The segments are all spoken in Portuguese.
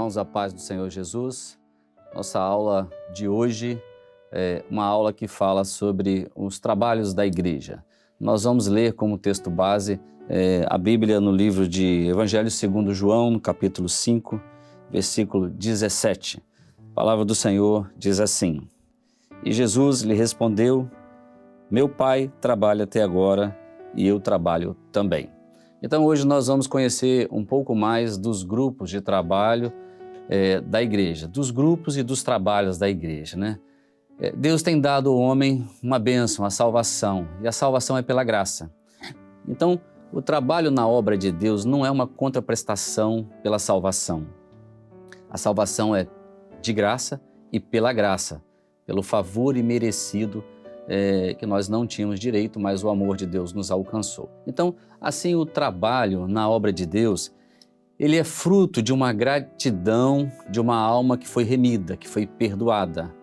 Irmãos, a paz do Senhor Jesus. Nossa aula de hoje é uma aula que fala sobre os trabalhos da igreja. Nós vamos ler como texto base a Bíblia no livro de Evangelho segundo João, no capítulo 5, versículo 17. A palavra do Senhor diz assim: E Jesus lhe respondeu: Meu Pai trabalha até agora e eu trabalho também. Então hoje nós vamos conhecer um pouco mais dos grupos de trabalho da igreja, dos grupos e dos trabalhos da igreja, né? Deus tem dado ao homem uma bênção, a salvação, e a salvação é pela graça. Então, o trabalho na obra de Deus não é uma contraprestação pela salvação. A salvação é de graça e pela graça, pelo favor imerecido que nós não tínhamos direito, mas o amor de Deus nos alcançou. Então, assim, o trabalho na obra de Deus, ele é fruto de uma gratidão de uma alma que foi remida, que foi perdoada.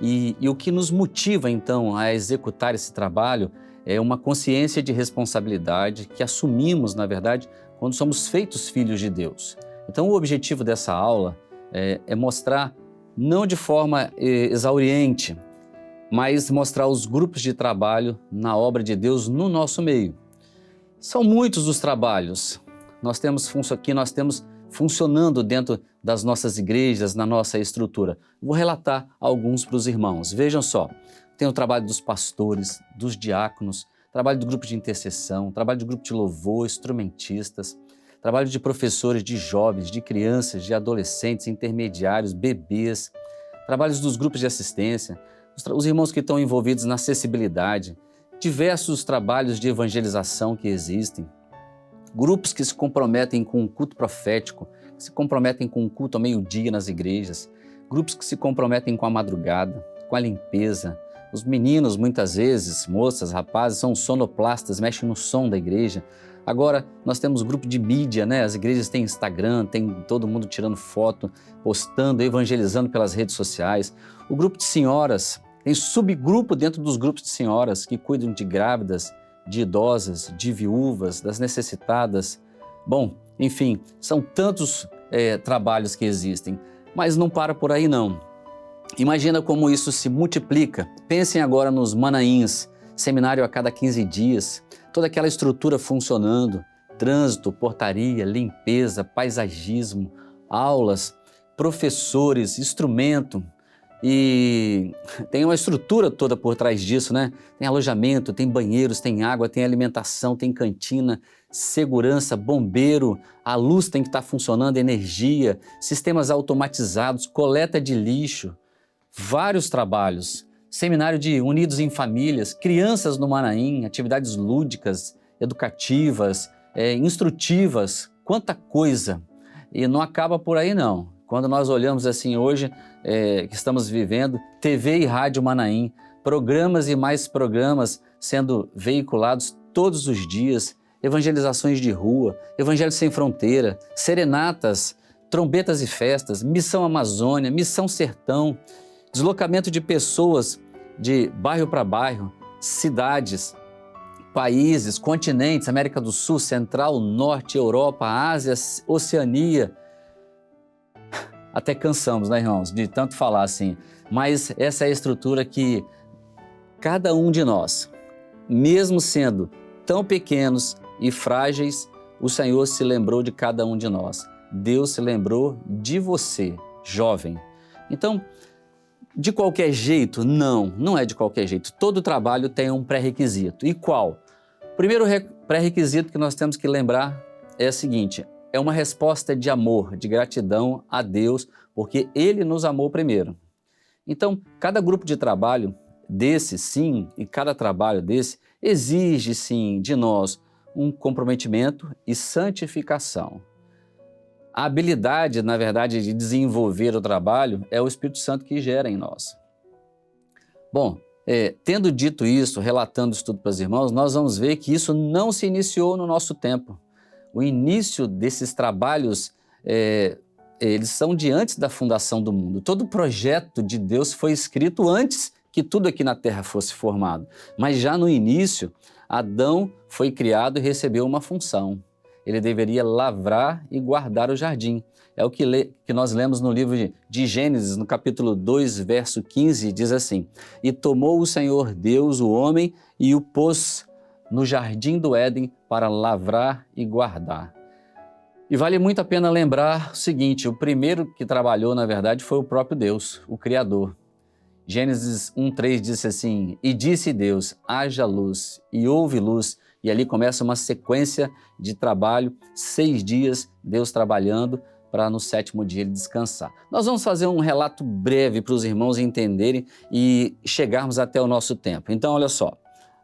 E o que nos motiva, então, a executar esse trabalho é uma consciência de responsabilidade que assumimos, na verdade, quando somos feitos filhos de Deus. Então, o objetivo dessa aula é mostrar, não de forma exauriente, mas mostrar os grupos de trabalho na obra de Deus no nosso meio. São muitos os trabalhos. Nós temos funcionando dentro das nossas igrejas, na nossa estrutura. Vou relatar alguns para os irmãos. Vejam só, tem o trabalho dos pastores, dos diáconos, trabalho do grupo de intercessão, trabalho do grupo de louvor, instrumentistas, trabalho de professores, de jovens, de crianças, de adolescentes, intermediários, bebês, trabalhos dos grupos de assistência, os irmãos que estão envolvidos na acessibilidade, diversos trabalhos de evangelização que existem, grupos que se comprometem com o culto profético, que se comprometem com o culto ao meio-dia nas igrejas, grupos que se comprometem com a madrugada, com a limpeza. Os meninos, muitas vezes, moças, rapazes, são sonoplastas, mexem no som da igreja. Agora, nós temos grupo de mídia, né? As igrejas têm Instagram, tem todo mundo tirando foto, postando, evangelizando pelas redes sociais. O grupo de senhoras, tem subgrupo dentro dos grupos de senhoras que cuidam de grávidas, de idosas, de viúvas, das necessitadas. Bom, enfim, são tantos trabalhos que existem, mas não para por aí não. Imagina como isso se multiplica. Pensem agora nos Manaíns, seminário a cada 15 dias, toda aquela estrutura funcionando, trânsito, portaria, limpeza, paisagismo, aulas, professores, instrumento. E tem uma estrutura toda por trás disso, né? Tem alojamento, tem banheiros, tem água, tem alimentação, tem cantina, segurança, bombeiro, a luz tem que estar funcionando, energia, sistemas automatizados, coleta de lixo, vários trabalhos, seminário de Unidos em Famílias, crianças no Manaim, atividades lúdicas, educativas, instrutivas, quanta coisa. E não acaba por aí não. Quando nós olhamos assim hoje, que estamos vivendo, TV e Rádio Manaim, programas e mais programas sendo veiculados todos os dias, evangelizações de rua, Evangelho Sem Fronteira, serenatas, trombetas e festas, Missão Amazônia, Missão Sertão, deslocamento de pessoas de bairro para bairro, cidades, países, continentes, América do Sul, Central, Norte, Europa, Ásia, Oceania. Até cansamos, né, irmãos, de tanto falar assim. Mas essa é a estrutura que cada um de nós, mesmo sendo tão pequenos e frágeis, o Senhor se lembrou de cada um de nós. Deus se lembrou de você, jovem. Então, de qualquer jeito? Não é de qualquer jeito. Todo trabalho tem um pré-requisito. E qual? O primeiro pré-requisito que nós temos que lembrar é o seguinte: é uma resposta de amor, de gratidão a Deus, porque Ele nos amou primeiro. Então, cada grupo de trabalho desse, sim, e cada trabalho desse, exige, sim, de nós um comprometimento e santificação. A habilidade, na verdade, de desenvolver o trabalho é o Espírito Santo que gera em nós. Bom, tendo dito isso, relatando isso tudo para os irmãos, nós vamos ver que isso não se iniciou no nosso tempo. O início desses trabalhos, eles são de antes da fundação do mundo. Todo o projeto de Deus foi escrito antes que tudo aqui na terra fosse formado. Mas já no início, Adão foi criado e recebeu uma função. Ele deveria lavrar e guardar o jardim. é o que nós lemos no livro de Gênesis, no capítulo 2, verso 15, diz assim: E tomou o Senhor Deus o homem e o pôs no jardim do Éden para lavrar e guardar. E vale muito a pena lembrar o seguinte: o primeiro que trabalhou, na verdade, foi o próprio Deus, o Criador. Gênesis 1:3 disse assim: E disse Deus, haja luz, e houve luz. E ali começa uma sequência de trabalho, 6 dias Deus trabalhando para no 7º dia ele descansar. Nós vamos fazer um relato breve para os irmãos entenderem e chegarmos até o nosso tempo. Então olha só,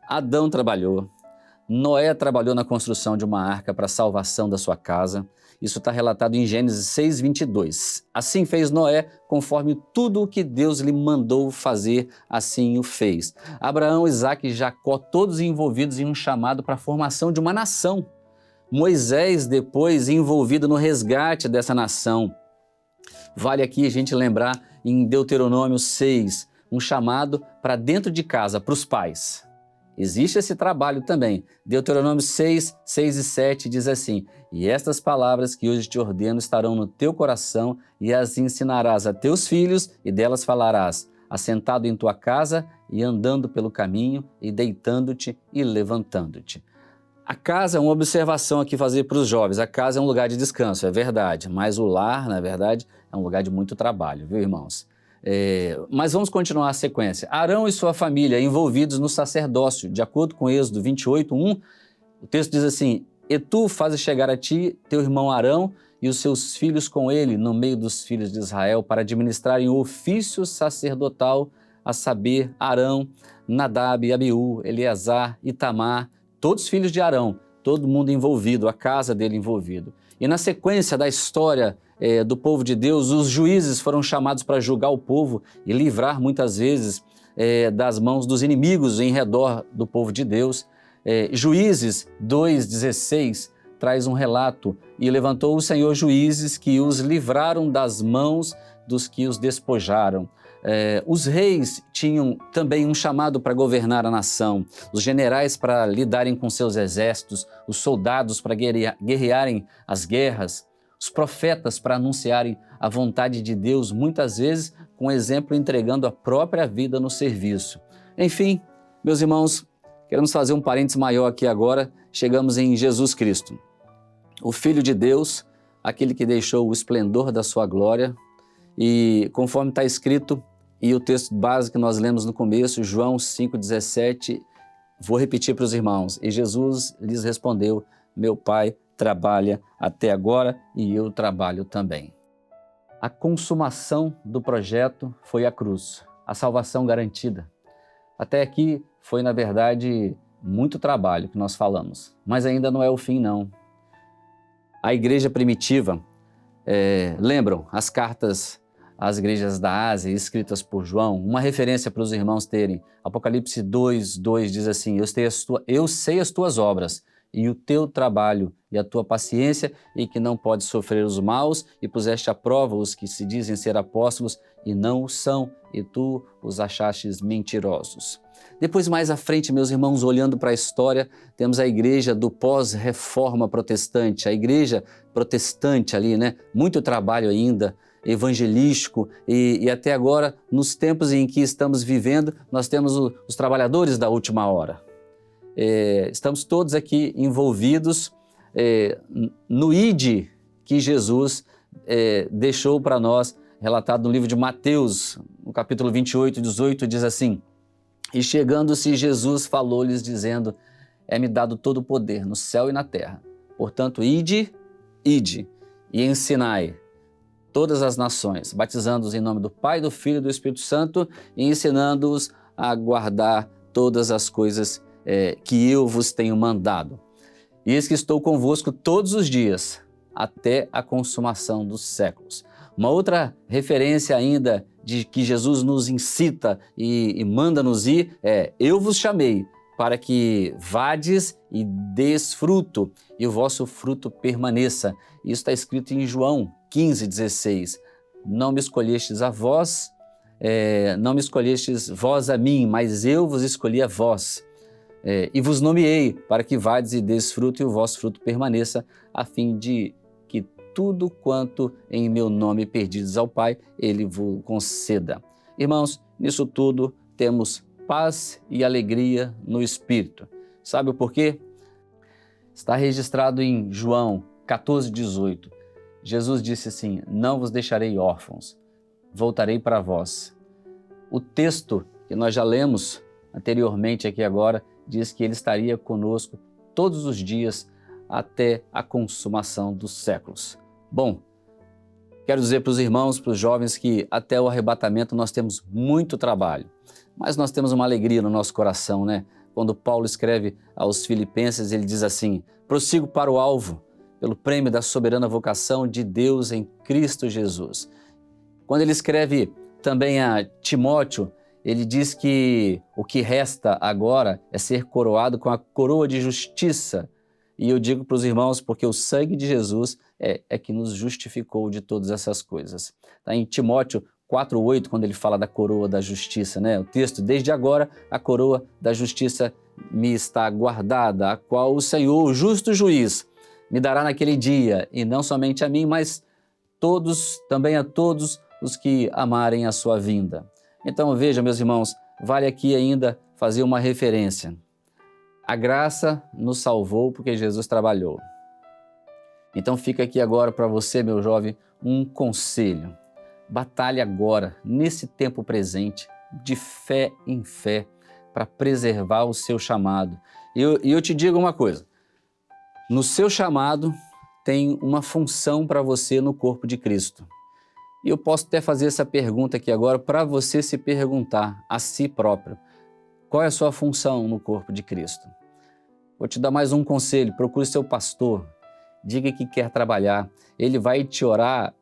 Adão trabalhou, Noé trabalhou na construção de uma arca para a salvação da sua casa. Isso está relatado em Gênesis 6:22. Assim fez Noé, conforme tudo o que Deus lhe mandou fazer, assim o fez. Abraão, Isaque e Jacó, todos envolvidos em um chamado para a formação de uma nação. Moisés, depois, envolvido no resgate dessa nação. Vale aqui a gente lembrar em Deuteronômio 6, um chamado para dentro de casa, para os pais. Existe esse trabalho também. Deuteronômio 6, 6 e 7 diz assim: E estas palavras que hoje te ordeno estarão no teu coração, e as ensinarás a teus filhos, e delas falarás, assentado em tua casa, e andando pelo caminho, e deitando-te e levantando-te. A casa, uma observação aqui fazer para os jovens, a casa é um lugar de descanso, é verdade, mas o lar, na verdade, é um lugar de muito trabalho, viu, irmãos? Mas vamos continuar a sequência. Arão e sua família envolvidos no sacerdócio, de acordo com Êxodo 28:1, o texto diz assim: E tu fazes chegar a ti teu irmão Arão e os seus filhos com ele no meio dos filhos de Israel para administrarem o ofício sacerdotal, a saber, Arão, Nadab, Abiú, Eleazar, Itamar, todos filhos de Arão, todo mundo envolvido, a casa dele envolvido. E na sequência da história do povo de Deus, os juízes foram chamados para julgar o povo e livrar muitas vezes das mãos dos inimigos em redor do povo de Deus. Juízes 2:16 traz um relato: E levantou o Senhor juízes que os livraram das mãos dos que os despojaram. Os reis tinham também um chamado para governar a nação, os generais para lidarem com seus exércitos, os soldados para guerrearem as guerras, os profetas para anunciarem a vontade de Deus, muitas vezes com exemplo entregando a própria vida no serviço. Enfim, meus irmãos, queremos fazer um parênteses maior aqui agora. Chegamos em Jesus Cristo, o Filho de Deus, aquele que deixou o esplendor da sua glória, e conforme está escrito, e o texto básico que nós lemos no começo, João 5:17, vou repetir para os irmãos: E Jesus lhes respondeu, meu Pai trabalha até agora e eu trabalho também. A consumação do projeto foi a cruz, a salvação garantida. Até aqui foi, na verdade, muito trabalho que nós falamos, mas ainda não é o fim, não. A igreja primitiva, lembram as cartas às igrejas da Ásia, escritas por João, uma referência para os irmãos terem. Apocalipse 2:2 diz assim: Eu sei as tuas obras, e o teu trabalho, e a tua paciência, e que não podes sofrer os maus, e puseste à prova os que se dizem ser apóstolos, e não o são, e tu os achastes mentirosos. Depois, mais à frente, meus irmãos, olhando para a história, temos a igreja do pós-reforma protestante, a igreja protestante ali, né? Muito trabalho ainda, evangelístico, e até agora, nos tempos em que estamos vivendo, nós temos os trabalhadores da última hora. Estamos todos aqui envolvidos no ID que Jesus deixou para nós, relatado no livro de Mateus, no capítulo 28:18, diz assim: E chegando-se Jesus falou-lhes dizendo: É-me dado todo o poder no céu e na terra. Portanto, ide e ensinai todas as nações, batizando-os em nome do Pai, do Filho e do Espírito Santo, e ensinando-os a guardar todas as coisas que eu vos tenho mandado. E eis que estou convosco todos os dias, até a consumação dos séculos. Uma outra referência ainda de que Jesus nos incita e manda-nos ir eu vos chamei para que vades e des fruto, e o vosso fruto permaneça. Isso está escrito em João 15:16. Não me escolhestes a vós, não me escolhestes vós a mim, mas eu vos escolhi a vós. E vos nomeei para que vades e des fruto e o vosso fruto permaneça, a fim de que tudo quanto em meu nome perdides ao Pai, Ele vos conceda. Irmãos, nisso tudo temos paz e alegria no Espírito. Sabe o porquê? Está registrado em João 14:18. Jesus disse assim: não vos deixarei órfãos, voltarei para vós. O texto que nós já lemos anteriormente aqui agora diz que Ele estaria conosco todos os dias até a consumação dos séculos. Bom, quero dizer para os irmãos, para os jovens, que até o arrebatamento nós temos muito trabalho, mas nós temos uma alegria no nosso coração, né? Quando Paulo escreve aos Filipenses, ele diz assim: prossigo para o alvo, pelo prêmio da soberana vocação de Deus em Cristo Jesus. Quando ele escreve também a Timóteo, ele diz que o que resta agora é ser coroado com a coroa de justiça. E eu digo para os irmãos, porque o sangue de Jesus é que nos justificou de todas essas coisas. Tá em Timóteo 4:8, quando ele fala da coroa da justiça, né? O texto: desde agora a coroa da justiça me está guardada, a qual o Senhor, o justo juiz, me dará naquele dia, e não somente a mim, mas também a todos os que amarem a sua vinda. Então veja, meus irmãos, vale aqui ainda fazer uma referência. A graça nos salvou porque Jesus trabalhou. Então fica aqui agora para você, meu jovem, um conselho. Batalhe agora, nesse tempo presente, de fé em fé, para preservar o seu chamado. E eu te digo uma coisa: no seu chamado tem uma função para você no corpo de Cristo. E eu posso até fazer essa pergunta aqui agora para você se perguntar a si próprio: qual é a sua função no corpo de Cristo? Vou te dar mais um conselho: procure seu pastor, diga que quer trabalhar, ele vai te orar,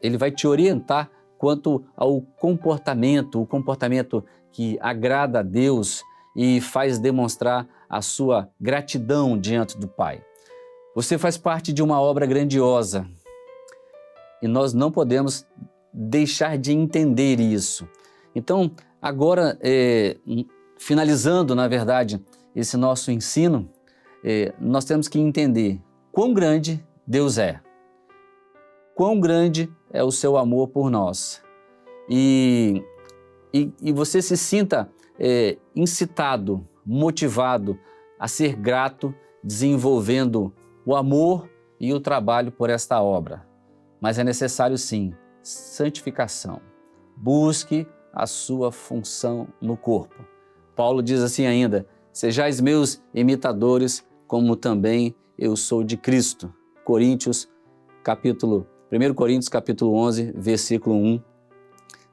ele vai te orientar quanto ao comportamento, o comportamento que agrada a Deus e faz demonstrar a sua gratidão diante do Pai. Você faz parte de uma obra grandiosa e nós não podemos deixar de entender isso. Então, agora, finalizando, na verdade, esse nosso ensino, nós temos que entender quão grande Deus é, quão grande é o seu amor por nós. E você se sinta incitado, motivado a ser grato, desenvolvendo o amor e o trabalho por esta obra. Mas é necessário sim santificação. Busque a sua função no corpo. Paulo diz assim ainda: sejais meus imitadores, como também eu sou de Cristo. 1 Coríntios capítulo 11, versículo 1.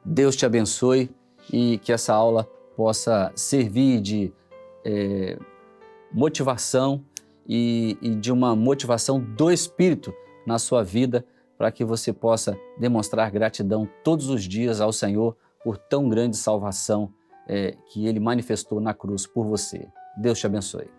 Deus te abençoe e que essa aula possa servir de motivação e de uma motivação do Espírito na sua vida, para que você possa demonstrar gratidão todos os dias ao Senhor por tão grande salvação que Ele manifestou na cruz por você. Deus te abençoe.